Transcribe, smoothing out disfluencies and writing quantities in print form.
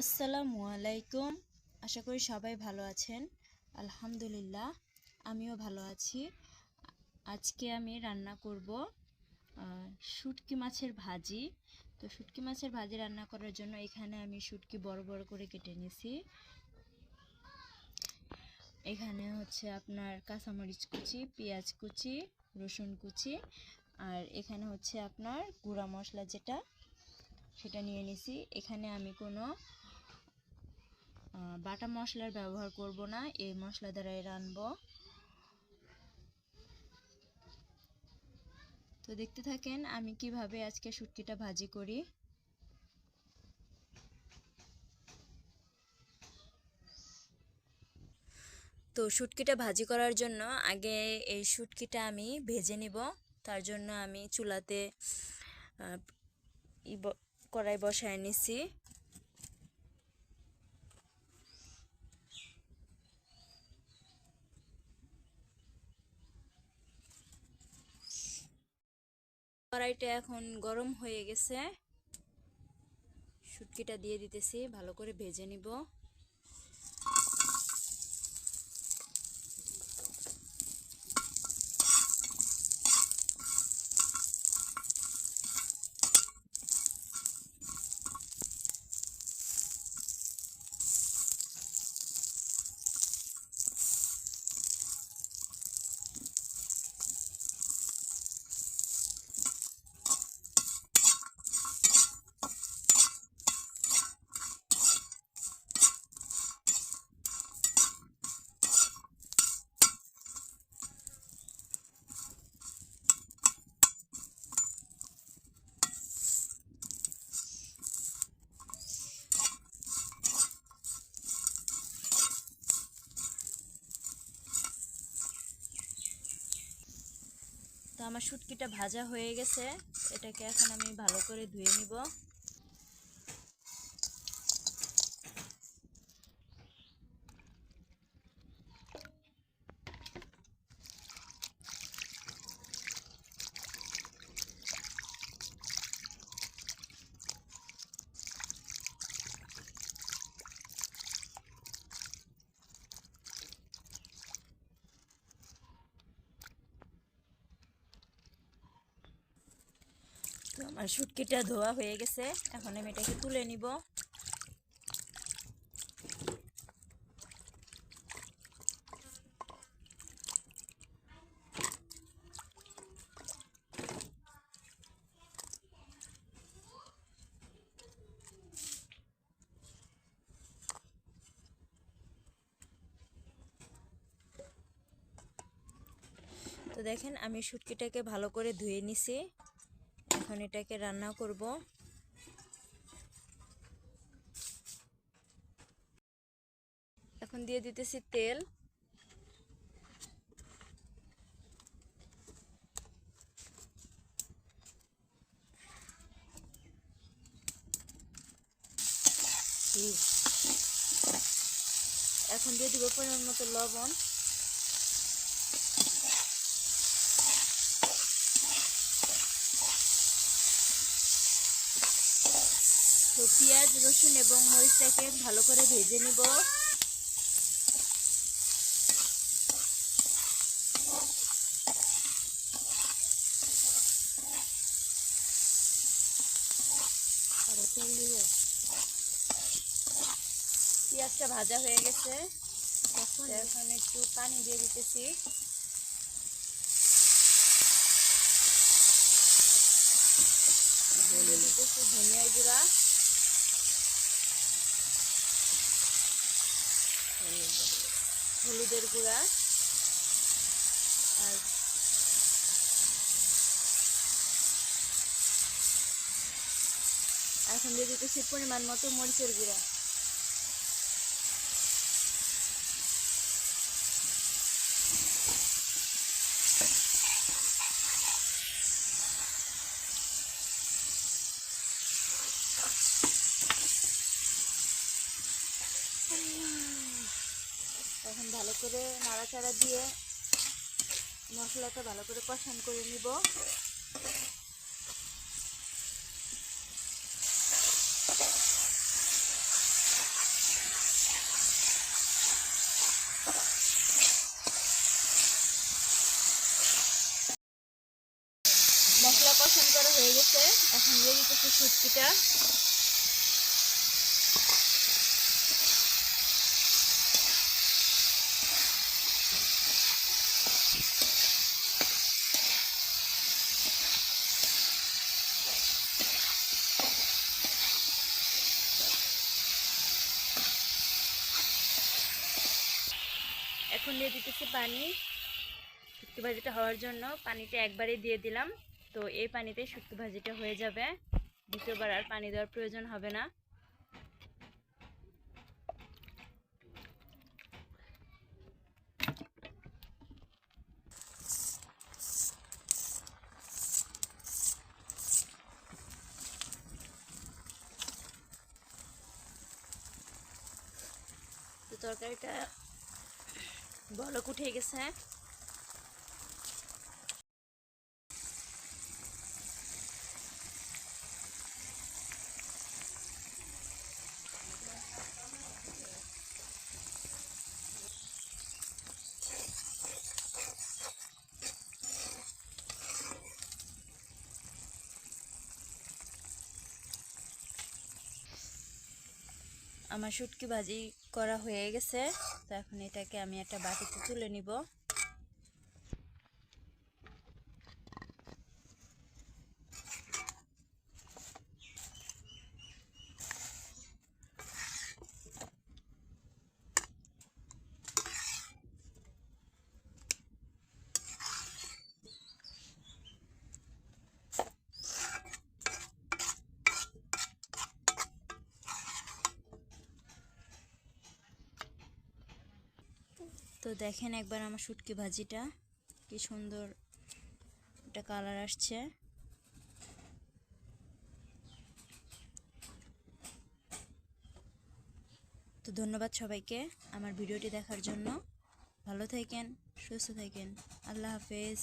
আসসালামু আলাইকুম। আশা করি সবাই ভালো আছেন। আলহামদুলিল্লাহ, আমিও ভালো আছি। আজকে আমি রান্না করব শুটকি মাছের ভাজি। তো শুটকি মাছের ভাজি রান্না করার জন্য এখানে আমি শুটকি বড় বড় করে কেটে নিয়েছি। এখানে হচ্ছে আপনার কাঁচামরিচ কুচি, পেঁয়াজ কুচি, রসুন কুচি, আর এখানে হচ্ছে আপনার গুঁড়া মশলা সেটা নিয়ে নিছি। এখানে আমি কোনো বাটা মশলার ব্যবহার করব না, এই মশলা দ্বারাই রান্নাবো। তো দেখতে থাকেন আমি কিভাবে আজকে শুটকিটা ভাজি করি। তো শুটকিটা ভাজি করার জন্য আগে এই শুটকিটা আমি ভেজে নিব। তার জন্য আমি চুলাতে কড়াই বসায় নিছি। কড়াইটা এখন গরম হয়ে গেছে, শুটকিটা দিয়ে দিতেছি, ভালো করে ভেজে নিব। তো আমার শুটকিটা ভাজা হয়ে গেছে, এটাকে এখন আমি ভালো করে ধুয়ে নিব। তো আমার শুটকিটা ধোয়া হয়ে গেছে, এখন আমি এটাকে তুলে নিব। তো দেখেন আমি শুটকিটাকে ভালো করে ধুয়ে নিছি, এখন এটাকে রান্না করব। এখন দিয়ে দিতেছি তেল। এখন দিয়ে দিব পরিমাণ মতো লবণ। তো পেঁয়াজ, রসুন এবং মরিচটাকে ভালো করে ভেজে নিব। পেঁয়াজটা ভাজা হয়ে গেছে, এখন একটু পানি দিয়ে দিতেছি। দিয়ে দিতেছি ধনিয়া গুঁড়া, হলুদের গুঁড়া, আর এখন দিয়ে দিতেছি পরিমাণ মতো মরিচের গুঁড়া। এখন ভালো করে নাড়াচাড়া দিয়ে মশলাটা ভালো করে কষান করে নিব। গেছে। এখন দিয়ে দিতেছি শুটকিটা। এখন দিয়ে দিতেছি পানি। শুটকি ভাজিটা হওয়ার জন্য পানিটা একবারে দিয়ে দিলাম। তো এই পানিতে শুটকি ভাজিটা হয়ে যাবে, দ্বিতীয়বার আর পানি দেওয়ার প্রয়োজন হবে না। তো তরকারিটা বলক উঠে গেছে। আমার শুটকি ভাজি করা হয়ে গেছে। তো এখন এটাকে আমি একটা বাটিতে তুলে নিব। তো দেখেন একবার আমার শুটকি ভাজিটা কি সুন্দর একটা কালার আসছে। তো ধন্যবাদ সবাইকে আমার ভিডিওটি দেখার জন্য। ভালো থাকেন, সুস্থ থাকেন। আল্লাহ হাফেজ।